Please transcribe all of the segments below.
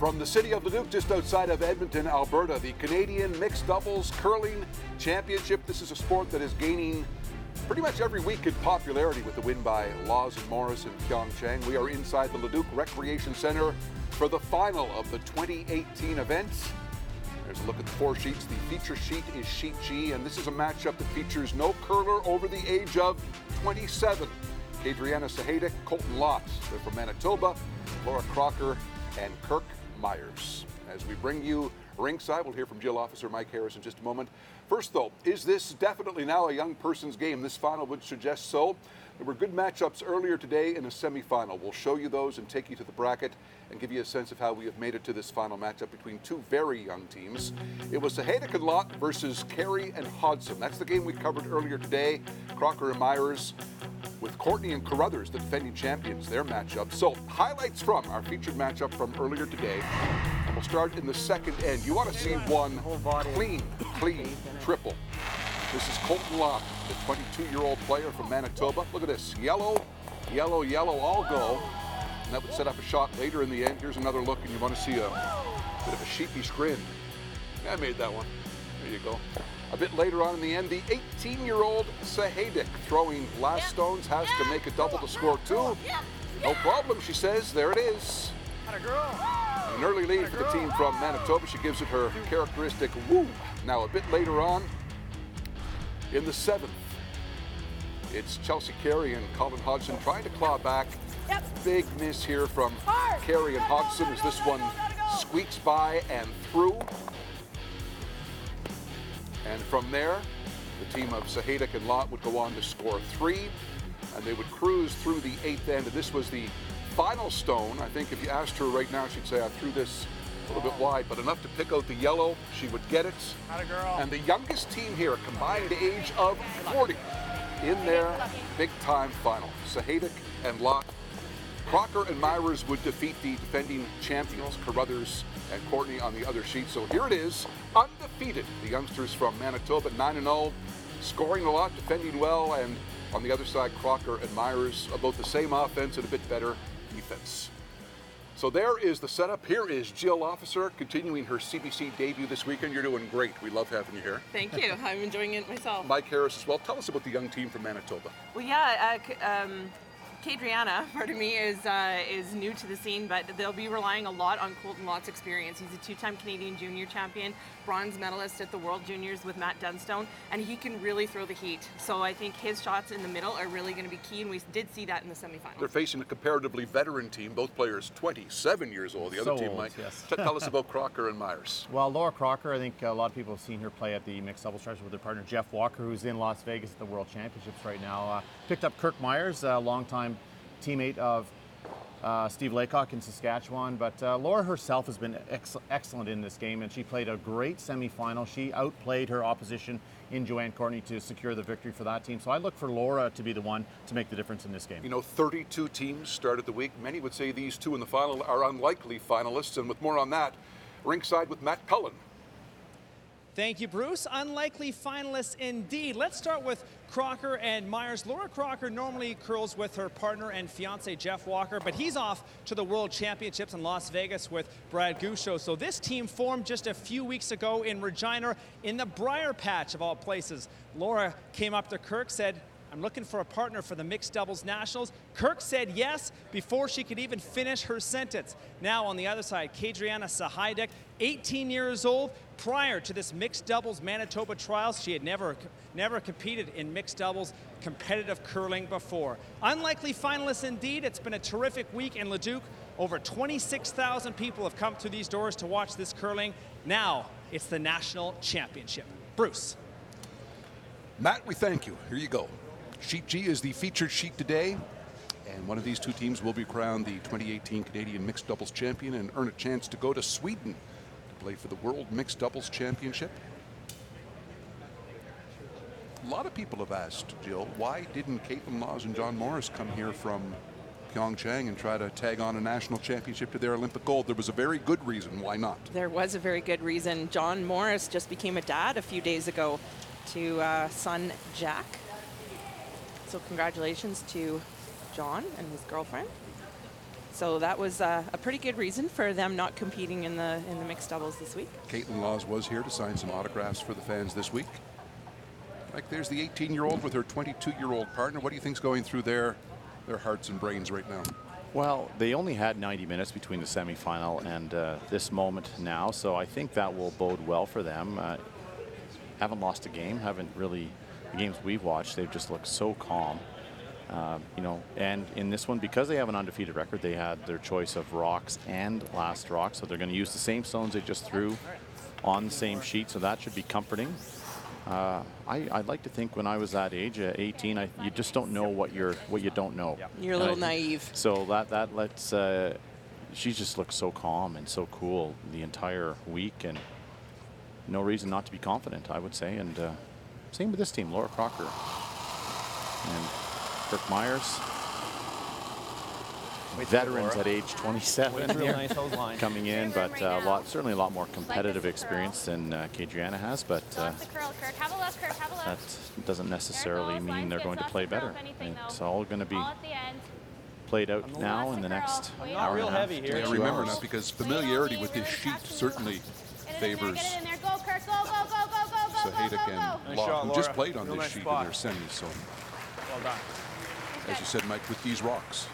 From the city of Leduc, just outside of Edmonton, Alberta, the Canadian Mixed Doubles Curling Championship. This is a sport that is gaining pretty much every week in popularity with the win by Laws and Morris and Pyeongchang. We are inside the Leduc Recreation Center for the final of the 2018 event. There's a look at the four sheets. The feature sheet is Sheet G, and this is a matchup that features no curler over the age of 27. Kadriana Sahaydak, Colton Lott, they're from Manitoba, Laura Crocker, and Kirk Myers. As we bring you ringside, we'll hear from Jill Officer Mike Harris in just a moment. First, though, is this definitely now a young person's game? This final would suggest so. There were good matchups earlier today in a semifinal. We'll show you those and take you to the bracket and give you a sense of how we have made it to this final matchup between two very young teams. It was Sahaydak and Lott versus Carey and Hodson. That's the game we covered earlier today. Crocker and Myers with Courtney and Carruthers, the defending champions, their matchup. So, highlights from our featured matchup from earlier today. And we'll start in the second end. You want to see one clean triple. This is Colton Lott, the 22-year-old player from Manitoba. Look at this, yellow, yellow, yellow, all go. And that would set up a shot later in the end. Here's another look, and you want to see a bit of a sheepish grin. I made that one. There you go. A bit later on in the end, the 18-year-old Sahaydak throwing last stones, has to make a double to score two. No problem, she says. There it is. An early lead for the team from Manitoba. She gives it her characteristic woo. Now a bit later on, in the seventh, it's Chelsea Carey and Colin Hodgson trying to claw back. Big miss here from Carey and Hodgson as this one squeaks by and through. And from there, the team of Sahaydak and Lott would go on to score three, and they would cruise through the eighth end. And this was the final stone. I think if you asked her right now, she'd say, I threw this a little bit wide, but enough to pick out the yellow. She would get it. And the youngest team here, combined age of 40, in their big-time final. Sahaydak and Lott. Crocker and Myers would defeat the defending champions, Carruthers and Courtney, on the other sheet. So here it is, undefeated. The youngsters from Manitoba, 9-0, scoring a lot, defending well, and on the other side, Crocker and Myers, about the same offense and a bit better defense. So there is the setup. Here is Jill Officer continuing her CBC debut this weekend. You're doing great. We love having you here. Thank you. I'm enjoying it myself. Mike Harris as well. Tell us about the young team from Manitoba. Well, yeah, Kadriana, is new to the scene, but they'll be relying a lot on Colton Lott's experience. He's a two-time Canadian junior champion, bronze medalist at the World Juniors with Matt Dunstone, and he can really throw the heat. So I think his shots in the middle are really going to be key, and we did see that in the semifinals. They're facing a comparatively veteran team, both players 27 years old. The other team, Mike. Yes. Tell us about Crocker and Myers. Well, Laura Crocker, I think a lot of people have seen her play at the mixed doubles with her partner Jeff Walker, who's in Las Vegas at the World Championships right now. Picked up Kirk Myers, a longtime teammate of Steve Laycock in Saskatchewan, but Laura herself has been excellent in this game, and she played a great semifinal. She outplayed her opposition in Joanne Courtney to secure the victory for that team. So I look for Laura to be the one to make the difference in this game. You know, 32 teams started the week. Many would say these two in the final are unlikely finalists, and with more on that, ringside with Matt Cullen. Thank you, Bruce. Unlikely finalists indeed. Let's start with Crocker and Myers. Laura Crocker normally curls with her partner and fiance Jeff Walker, but he's off to the World Championships in Las Vegas with Brad Gusho. So this team formed just a few weeks ago in Regina in the Briar Patch of all places. Laura came up to Kirk, said, I'm looking for a partner for the Mixed Doubles Nationals. Kirk said yes before she could even finish her sentence. Now on the other side, Kadriana Sahaydak, 18 years old. Prior to this Mixed Doubles Manitoba trials, she had never competed in Mixed Doubles competitive curling before. Unlikely finalists indeed. It's been a terrific week in Leduc. Over 26,000 people have come through these doors to watch this curling. Now it's the national championship. Bruce. Matt, we thank you. Here you go. Sheet G is the featured sheet today, and one of these two teams will be crowned the 2018 Canadian Mixed Doubles Champion and earn a chance to go to Sweden to play for the World Mixed Doubles Championship. A lot of people have asked, Jill, why didn't Caitlin Laws and John Morris come here from Pyeongchang and try to tag on a national championship to their Olympic gold? There was a very good reason why not. There was a very good reason. John Morris just became a dad a few days ago to son Jack. So congratulations to John and his girlfriend. So that was a pretty good reason for them not competing in the mixed doubles this week. Caitlin Laws was here to sign some autographs for the fans this week. Like, there's the 18-year-old with her 22-year-old partner. What do you think's going through their hearts and brains right now? Well, they only had 90 minutes between the semifinal and this moment now, so I think that will bode well for them. Haven't lost a game, haven't really, the games we've watched, they've just looked so calm. You know, and in this one, because they have an undefeated record, they had their choice of rocks and last rock, so they're going to use the same stones they just threw on the same sheet, so that should be comforting. I'd like to think when I was that age, 18, you just don't know what you don't know. You're a little naive. So that lets, she just looks so calm and so cool the entire week, and no reason not to be confident, I would say. And same with this team, Laura Crocker and Kirk Myers. Veterans at age 27 here coming in, but certainly a lot more competitive experience than Kadriana has, but that doesn't necessarily mean they're going to play better. It's all going to be played out now in the next hour and a half. Yeah, remember now, because familiarity with this sheet certainly favors Sahaydak and Law, who just played on this sheet in their semis. So, Well done. as you said, Mike, with these rocks.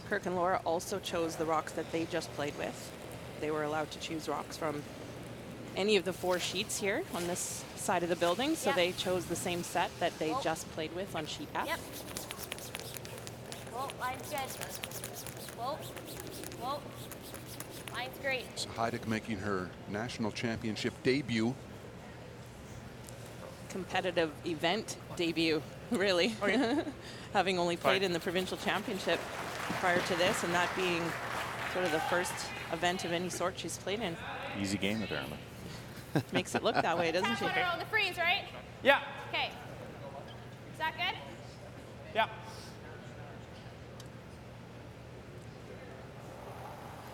Kirk and Laura also chose the rocks that they just played with. They were allowed to choose rocks from any of the 4 sheets here on this side of the building, so they chose the same set that they just played with on sheet F. Yep. Whoa, line's good. Whoa, whoa, line's great. Sahaydak making her national championship debut. Competitive event debut, really. Having only played in the provincial championship prior to this, and that being sort of the first event of any sort she's played in. Easy game, apparently. Makes it look that way, doesn't she? On the freeze, right? Yeah. Okay. Is that good? Yeah.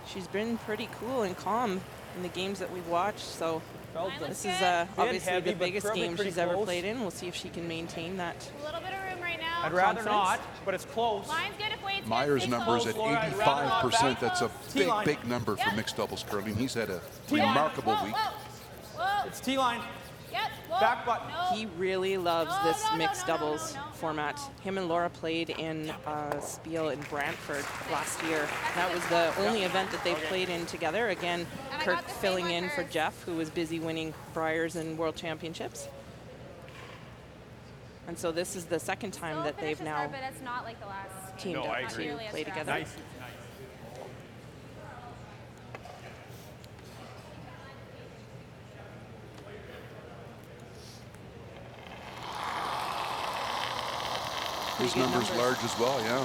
She's been pretty cool and calm in the games that we've watched, so this is obviously heavy, the but biggest probably game pretty she's ever close. played in. We'll see if she can maintain that. A little bit of room right now. I'd rather Confidence. not, but it's close. Line's good if Wade's Myers' good. numbers at 85%. That's a big, T-line. big number for mixed doubles curling. He's had a T-line. remarkable Whoa, week. whoa, whoa. It's T-line. Yep. Whoa. Back button. No. He really loves No, this no, no, mixed no, no, doubles no, no, format. no. Him and Laura played in Spiel in Brantford last year. That was the only event that they've played in together. Again, And I Kirk got the same filling like in for hers. Jeff, who was busy winning Briars and World Championships. And so this is the second time Slow that finish they've is hard, now but it's not like the last. teamed No, I up agree. to Really a play stress. together. Nice. His good numbers numbers. large as well, yeah.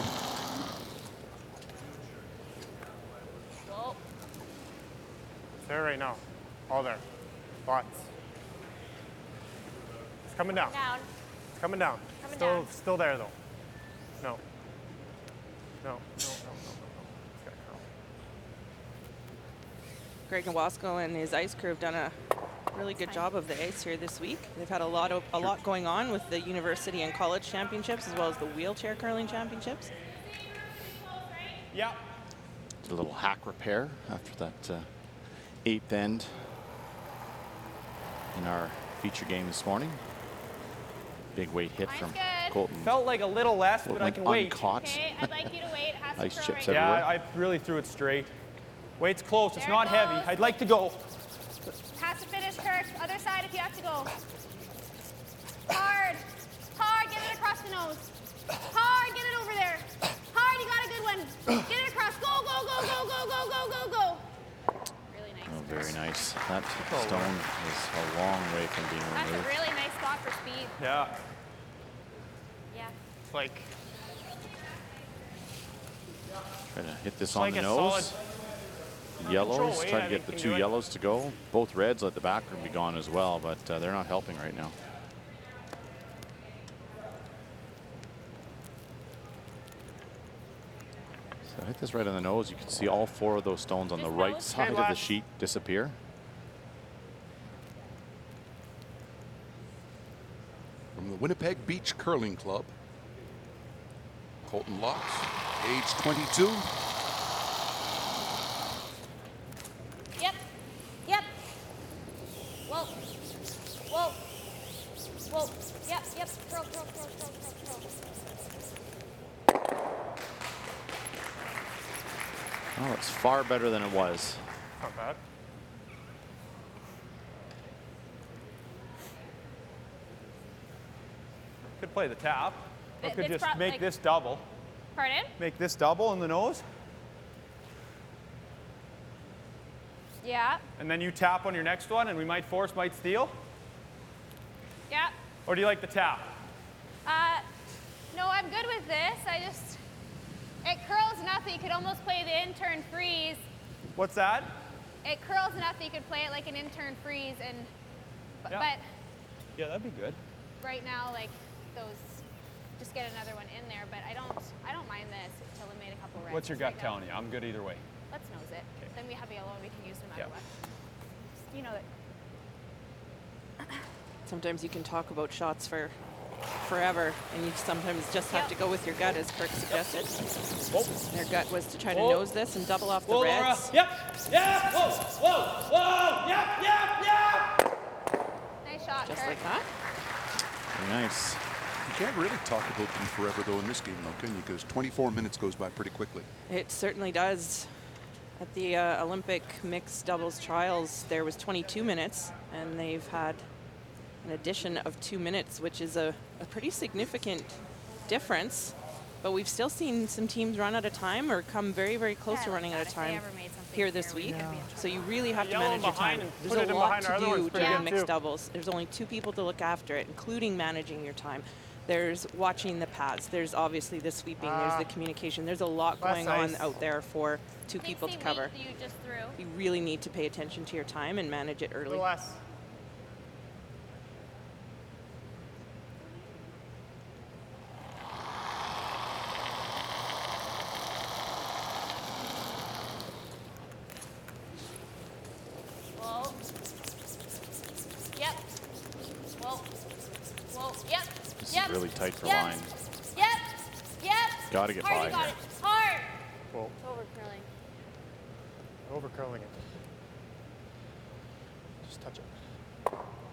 Whoa. There right now. All there. Lots. It's coming down. Down. It's coming down. Coming still, down. Still there though. No. No. It's gotta curl. Greg Nowasco and his ice crew have done a really good job of the ice here this week. They've had a lot going on with the university and college championships, as well as the wheelchair curling championships. Yeah. Did a little hack repair after that 8th end in our feature game this morning. Big weight hit Mine's from good. Colton. Felt like a little less, but I Went can wait. uncaught. Okay, I'd like you to wait. It has to Ice curl chips right everywhere. now. Yeah, I really threw it straight. Weight's close. It's There not it heavy. goes. I'd like to go. Has to finish, Kirk. Other side if you have to go. Hard. Hard. Get it across the nose. Hard. Get it over there. Hard. You got a good one. Get it across. Go, go, go, go, go, go, go, go, go. Really nice. Oh, very nice. That stone is a long way from being That's a removed. really nice spot for speed. Yeah. Yeah. It's like Try to hit this it's on like the a nose. solid Yellows, control, try yeah, to get the they can 2 do it. yellows to go. Both reds let the back be gone as well, but they're not helping right now. So hit this right on the nose. You can see all 4 of those stones on the Just right nose? side of the last. sheet disappear. From the Winnipeg Beach Curling Club, Colton Lotz, age 22. Yep. Yep. Whoa. Whoa. Whoa. Yep. Yep. Curl, curl, curl, curl, curl, curl. Oh, it's far better than it was. Not bad. Could play the tap. Or could It's just make like- this double. Pardon? Make this double in the nose. Yeah. And then you tap on your next one, and we might force, might steal. Yeah. Or do you like the tap? No, I'm good with this. It curls enough that you could almost play the intern freeze. What's that? It curls enough that you could play it like an intern freeze, and Yeah. but Yeah, that'd be good. right now, like those, just get another one in there. But I don't mind this to eliminate a couple reds. What's your right gut now. telling you? I'm good either way. Let's nose it. Okay. Then we have yellow we can use no matter Yeah. what. You know that. Sometimes you can talk about shots for forever, and you sometimes just have Yep. to go with your gut, as Kirk suggested. Whoa. Their gut was to try to Whoa. nose this and double off the Whoa, Laura. reds. Yep. Yep. Whoa. Whoa. Whoa. Yep. Yep. Yep. Nice shot, Just Kirk. like that. Very nice. You can't really talk about them forever, though, in this game, though, can you? Because 24 minutes goes by pretty quickly. It certainly does. At the Olympic mixed doubles trials, there was 22 minutes, and they've had an addition of 2 minutes, which is a pretty significant difference. But we've still seen some teams run out of time or come very, very close to Yeah, running out of if they time ever made something here this here, we week. could be in So you really have to Yellow manage your behind time. and There's put it a in lot behind to our other ones do pretty during good mixed too. doubles. There's only 2 people to look after it, including managing your time. There's watching the pads. There's obviously the sweeping. There's the communication. There's a lot Less going on ice. out there for 2 people to Pixie cover. wheat you just threw. You really need to pay attention to your time and manage it early. Less. Whoa. Yep. Whoa. Whoa. Yep. This Yep. is really tight for Yep. line. Yep. Yep. Gotta get Hard, by you got here. it. Hard. Whoa. It's over curling. Over curling it. Just touch it.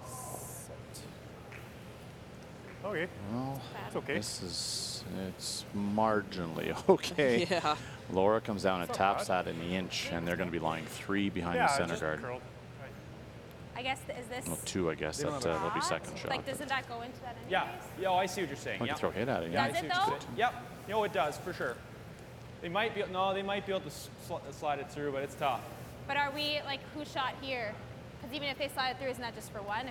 Set. Okay. Well, It's okay. it's marginally okay. Yeah. Laura comes down and It's not taps bad. that in the inch, and they're going to be lying 3 behind Yeah, the it's center just guard. curled. Right. I guess is this? Well, 2, I guess. They don't That, have a that'll be shot? second shot. Like, doesn't that go into that anyways? Yeah. Yeah. Oh, I see what you're saying. We Yeah. can throw a hit at it. Yeah, Yeah. Does I it see what you're though? saying. Yep. No, it does for sure. They might be. No, they might be able to slide it through, but it's tough. But are we like who shot here? Because even if they slide it through, isn't that just for one?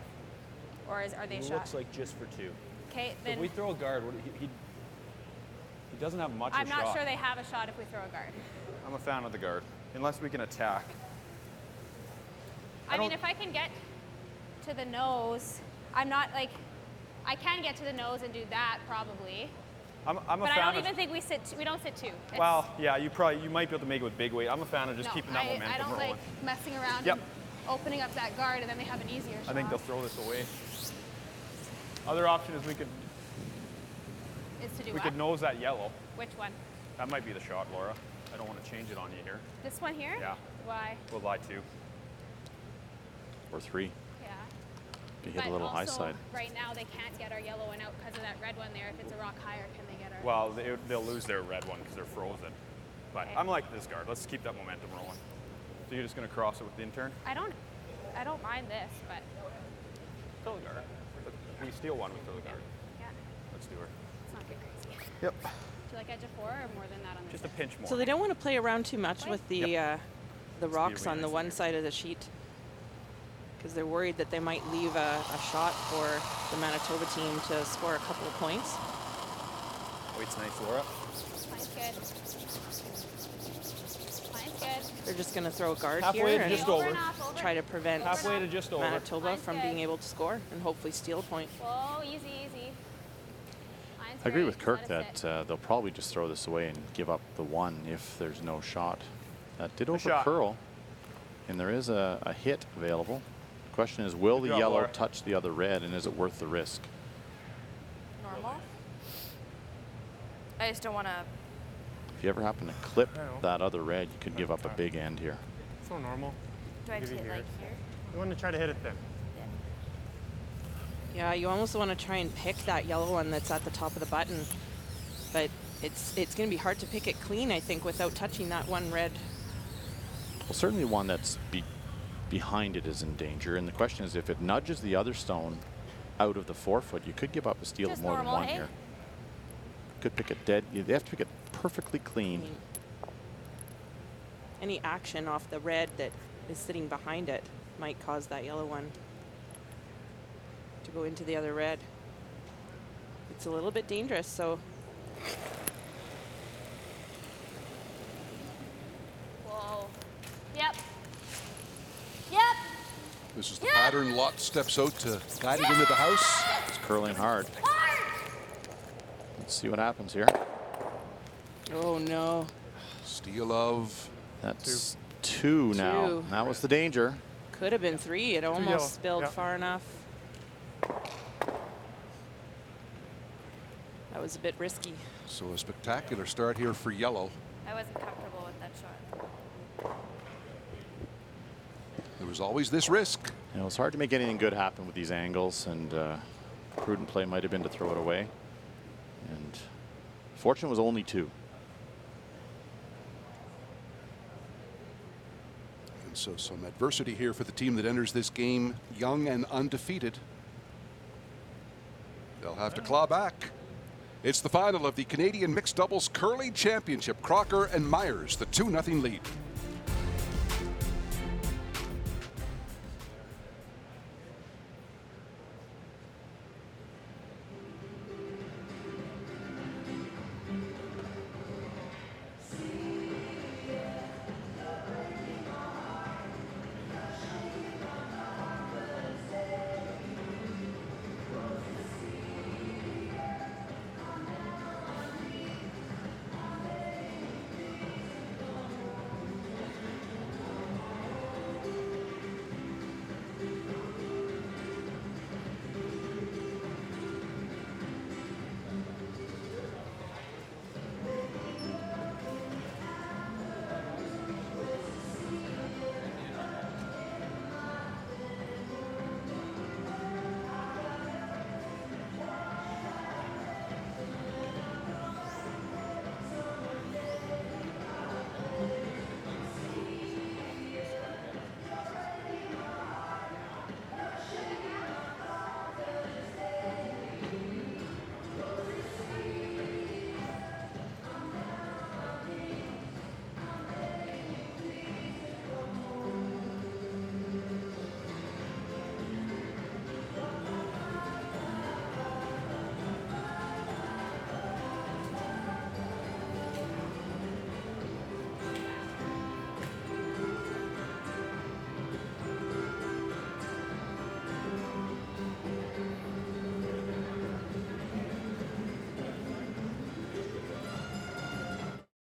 Or are they It shot? looks like just for 2. Okay, If then we throw a guard, he doesn't have much I'm of a not shot. sure they have a shot if we throw a guard. I'm a fan of the guard, unless we can attack. I mean, don't- if I can get to the nose, I'm not like, I can get to the nose and do that probably. I'm a But I fan don't of. even think we don't sit 2. It's- Well, yeah, you might be able to make it with big weight. I'm a fan of just no, keeping that I momentum don't rolling. like messing around Yep. and opening up that guard and then they have an easier shot. I think they'll throw this away. Other option is we could Is to do we what? could nose that yellow. Which one? That might be the shot, Laura. I don't want to change it on you here. This one here? Yeah. Why? We'll lie 2. Or 3. Yeah. If you hit a little high also, side. right now they can't get our yellow one out because of that red one there. If it's a rock higher, can they get our? Well, they'll lose their red one because they're frozen. But Okay. I'm like this guard. Let's keep that momentum rolling. So you're just going to cross it with the intern? I don't mind this, but Throw the guard. If we steal one, we throw the guard. yeah, Let's do her. let's not get crazy. Yep. Do you like edge of 4 or more than that on this? Just a side? pinch more. So they don't want to play around too much with the the rocks on the nice one here. side of the sheet, because they're worried that they might leave a shot for the Manitoba team to score a couple of points. Weight's nice, Laura. Mine's good. Mine's good. They're just going to throw a guard Halfway here to and just over over. and off, over. try to prevent Halfway to just over. Manitoba Mine's from good. being able to score and hopefully steal a point. Whoa, easy, easy. Mine's I agree great. with Kirk Let that it sit. they'll probably just throw this away and give up the 1 if there's no shot. That did Nice shot. overcurl, and there is a hit available. The question is, will Good the job, yellow Laura. touch the other red, and is it worth the risk? Normal. I just don't want to. If you ever happen to clip I know. that other red, you could give up a big end here. So normal. Do I have to Maybe hit here. like here? You want to try to hit it then. Yeah, you almost want to try and pick that yellow one that's at the top of the button, but it's going to be hard to pick it clean, I think, without touching that one red. Well, certainly one that's behind it is in danger. And the question is, if it nudges the other stone out of the 4-foot, you could give up a steal Just of more normal, than one eh? here. Could pick it dead. You have to pick it perfectly clean. Any action off the red that is sitting behind it might cause that yellow one to go into the other red. It's a little bit dangerous, so Whoa. Yep. Yep. This is the pattern. Lot steps out to guide it into the house. It's curling hard. Hard. Let's see what happens here. oh no. Steal of That's two now. Two. That was the danger. Could have been 3. It almost yellow, spilled yeah. far enough. That was a bit risky. So a spectacular start here for yellow. I wasn't comfortable with that shot. There was always this risk. You know, it's hard to make anything good happen with these angles, and prudent play might have been to throw it away. And fortune was only 2. And so some adversity here for the team that enters this game young and undefeated. They'll have to claw back. It's the final of the Canadian Mixed Doubles Curling Championship. Crocker and Myers, the 2-0 lead.